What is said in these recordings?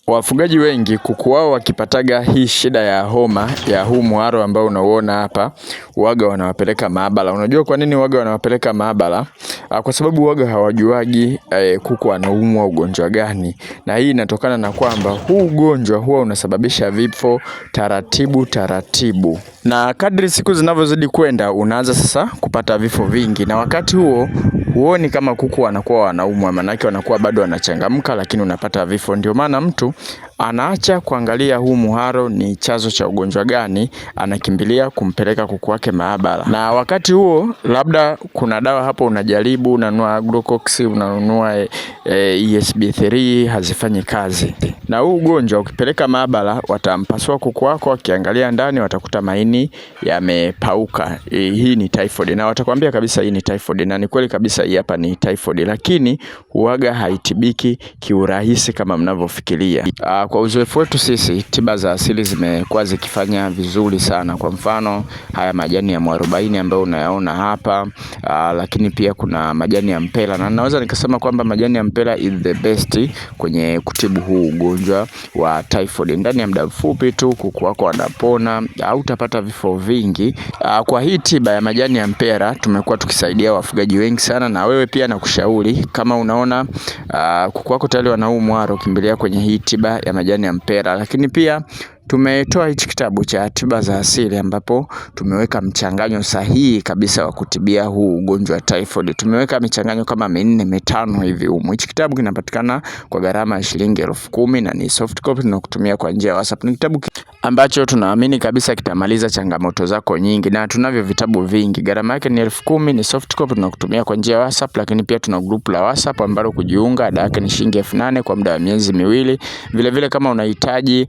Wafugaji wengi kuku wao wakipataga hii shida ya homa ya huu muharo ambao unauona hapa, waga wanawapeleka maabara. Unajua kwa nini waga wanawapeleka maabara? Kwa sababu waga hawajuagi kuku anaumwa ugonjwa gani, na hii inatokana na kwamba huu ugonjwa huwa unasababisha vifo taratibu, na kadri siku zinavyozidi kwenda unaanza sasa kupata vifo vingi, na wakati huo huoni kama kuku wanakuwa wanaumwa, manake wanakuwa bado wanachangamka, lakini unapata vifo. Ndio maana mtu anaacha kuangalia huu muharo ni chanzo cha ugonjwa gani, anakimbilia kumpeleka kuku wake maabara. Na wakati huo labda kuna dawa hapo unajaribu, unanunua Agrocox, unanunua ESB3, hazifanyi kazi. Na huu ugonjwa ukipeleka maabara, watampasua kuku wako, wakiangalia ndani watakuta maini yamepauka. Hii ni typhoid, na watakwambia kabisa hii ni typhoid, na ni kweli kabisa hii hapa ni typhoid, lakini huaga haitibiki kiurahisi kama mnavyofikiria. Kwa uzoefu wetu sisi, tiba za asili zimekuwa zikifanya vizuri sana. Kwa mfano haya majani ya mwarobaini ambayo unayaona hapa, lakini pia kuna majani ya mpela, na naweza nikasema kwamba majani ya mpela is the best kwenye kutibu huu ugonjwa wa typhoid. Ndani ya muda mfupi tu kuku wako wanapona, au utapata vifo vingi. Kwa hii tiba ya majani ya mpela tumekuwa tukisaidia wafugaji wengi sana, na wewe pia nakushauri kama unaona kuku wako tayari wana huu muharo, kimbilia kwenye hii tiba ya majani ya mpela. Lakini pia tumetoa hichi kitabu cha tiba za asili ambapo tumeweka mchanganyo sahihi kabisa wa kutibia huu ugonjwa wa typhoid. Tumeweka michanganyo kama 4-5 hivi humu. Hichi kitabu kinapatikana kwa gharama ya shilingi 10,000 na ni soft copy, tunakutumia kwa njia ya WhatsApp. Ni kitabu ambacho tunaamini kabisa kitamaliza changamoto zako nyingi, na tunavyo vitabu vingi. Gharama yake ni 10,000, ni soft copy, tunakutumia kwa njia ya WhatsApp. Lakini pia tuna group la WhatsApp ambalo kujiunga ada yake ni shilingi 8,000 kwa muda wa miezi 2. Vile vile kama unahitaji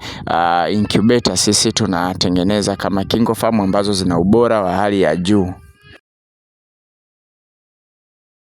incubator, sisi tunatengeneza kama KingoFarm ambazo zina ubora wa hali ya juu.